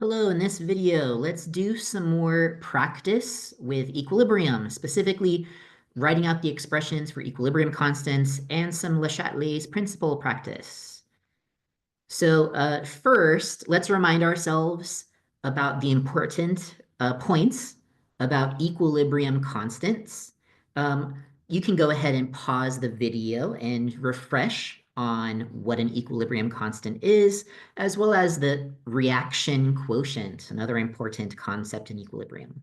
Hello, in this video, let's do some more practice with equilibrium, specifically writing out the expressions for equilibrium constants and some Le Chatelet's principle practice. So first, let's remind ourselves about the important points about equilibrium constants. You can go ahead and pause the video and refresh on what an equilibrium constant is, as well as the reaction quotient, another important concept in equilibrium.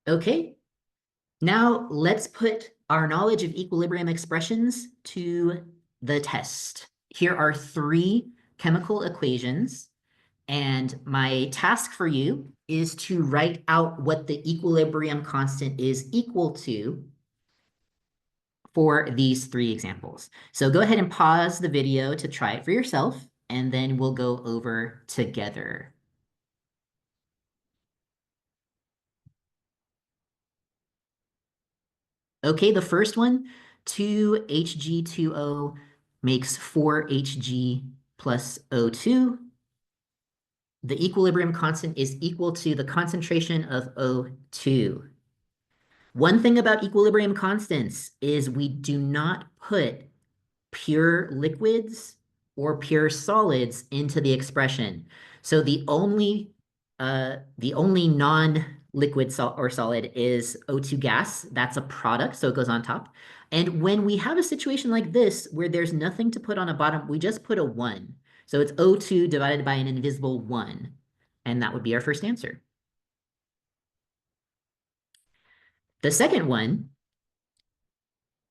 Okay, now let's put our knowledge of equilibrium expressions to the test. Here are three chemical equations, and my task for you is to write out what the equilibrium constant is equal to for these three examples. So go ahead and pause the video to try it for yourself, and then we'll go over together. Okay, the first one, 2Hg2O makes 4Hg plus O2. The equilibrium constant is equal to the concentration of O2. One thing about equilibrium constants is we do not put pure liquids or pure solids into the expression. So the only non-liquid or solid is O2 gas. That's a product, so it goes on top. And when we have a situation like this where there's nothing to put on a bottom, we just put a 1. So it's O2 divided by an invisible 1. And that would be our first answer. The second one,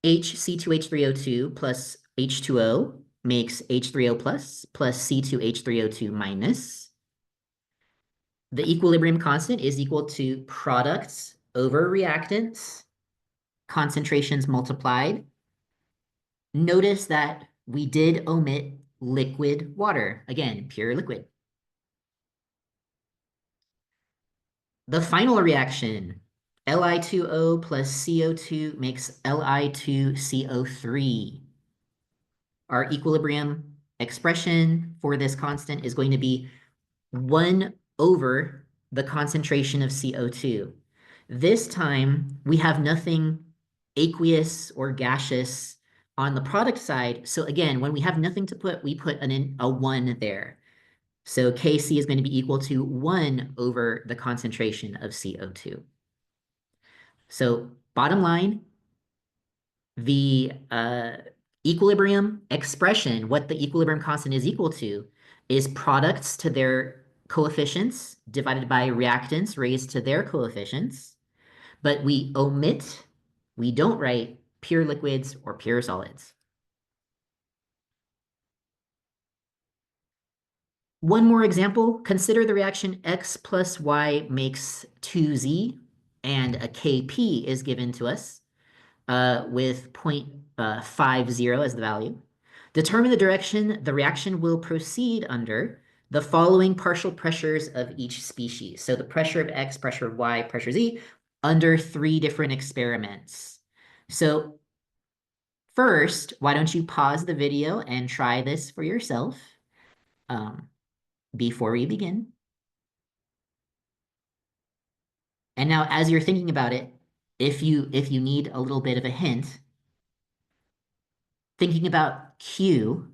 HC2H3O2 plus H2O makes H3O plus C2H3O2 minus. The equilibrium constant is equal to products over reactants, concentrations multiplied. Notice that we did omit liquid water. Again, pure liquid. The final reaction, Li2O plus CO2 makes Li2CO3. Our equilibrium expression for this constant is going to be 1 over the concentration of CO2. This time, we have nothing aqueous or gaseous on the product side. So again, when we have nothing to put, we put a 1 there. So Kc is going to be equal to 1 over the concentration of CO2. So bottom line, the equilibrium expression, what the equilibrium constant is equal to, is products to their coefficients divided by reactants raised to their coefficients. But we don't write pure liquids or pure solids. One more example, consider the reaction X plus Y makes 2Z, and a Kp is given to us with 0.50 as the value. Determine the direction the reaction will proceed under the following partial pressures of each species. So the pressure of X, pressure of Y, pressure Z, under 3 different experiments. So first, why don't you pause the video and try this for yourself before we begin. And now, as you're thinking about it, if you need a little bit of a hint, thinking about Q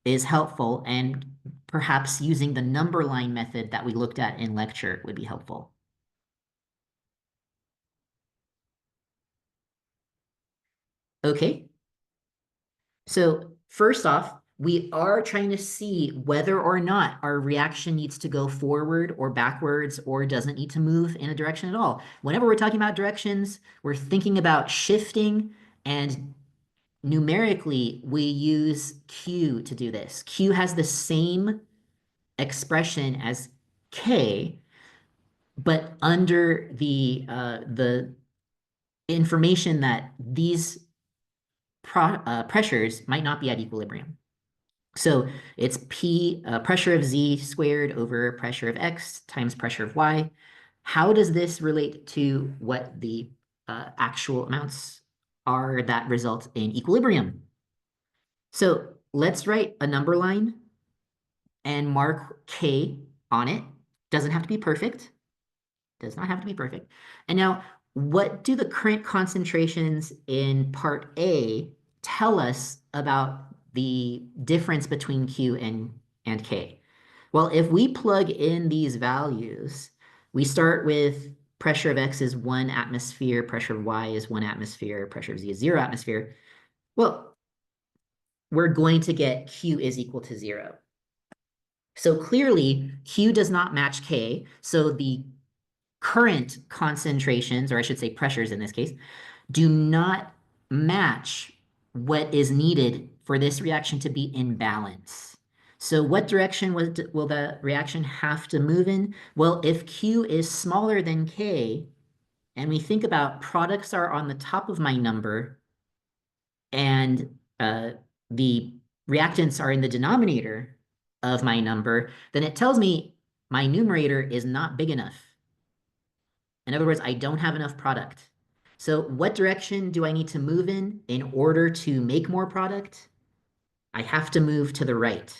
is helpful, and perhaps using the number line method that we looked at in lecture would be helpful. Okay, so first off, we are trying to see whether or not our reaction needs to go forward or backwards or doesn't need to move in a direction at all. Whenever we're talking about directions, we're thinking about shifting, and numerically, we use Q to do this. Q has the same expression as K, but under the information that these pressures might not be at equilibrium. So it's pressure of Z squared over pressure of X times pressure of Y. How does this relate to what the actual amounts are that result in equilibrium? So let's write a number line and mark K on it. Doesn't have to be perfect. Does not have to be perfect. And now, what do the current concentrations in part A tell us about the difference between Q and K? Well, if we plug in these values, we start with pressure of X is 1 atmosphere, pressure of Y is 1 atmosphere, pressure of Z is 0 atmosphere. Well, we're going to get Q is equal to 0. So clearly, Q does not match K. So the current concentrations, or I should say pressures in this case, do not match what is needed for this reaction to be in balance. So what direction will the reaction have to move in? Well, if Q is smaller than K, and we think about products are on the top of my number, and the reactants are in the denominator of my number, then it tells me my numerator is not big enough. In other words, I don't have enough product. So what direction do I need to move in order to make more product? I have to move to the right.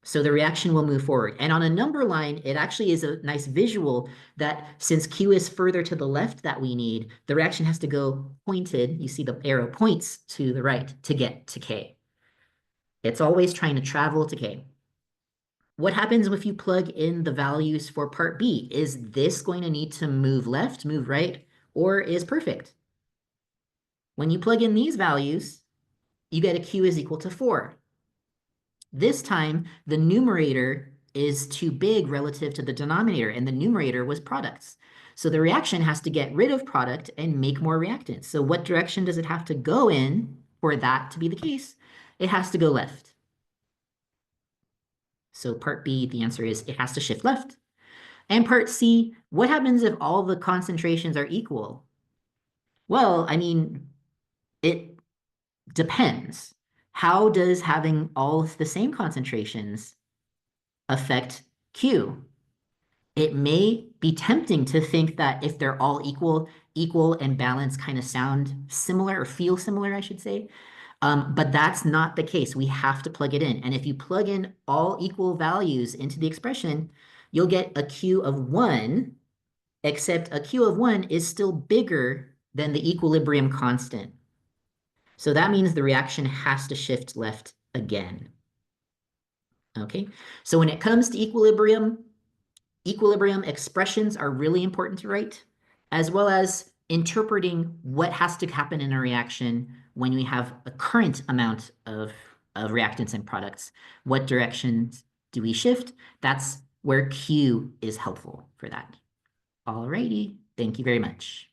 So the reaction will move forward. And on a number line, it actually is a nice visual that since Q is further to the left that we need, the reaction has to go pointed. You see the arrow points to the right to get to K. It's always trying to travel to K. What happens if you plug in the values for part B? Is this going to need to move left, move right, or is perfect? When you plug in these values, you get a Q is equal to 4. This time, the numerator is too big relative to the denominator, and the numerator was products. So the reaction has to get rid of product and make more reactants. So what direction does it have to go in for that to be the case? It has to go left. So part B, the answer is it has to shift left. And part C, what happens if all the concentrations are equal? Well, I mean, it depends. How does having all the same concentrations affect Q? It may be tempting to think that if they're all equal and balanced kind of sound similar or feel similar, I should say. But that's not the case. We have to plug it in. And if you plug in all equal values into the expression, you'll get a Q of 1, except a Q of 1 is still bigger than the equilibrium constant. So that means the reaction has to shift left again. Okay, so when it comes to equilibrium expressions are really important to write, as well as interpreting what has to happen in a reaction when we have a current amount of reactants and products. What directions do we shift? That's where Q is helpful for that. Alrighty, thank you very much.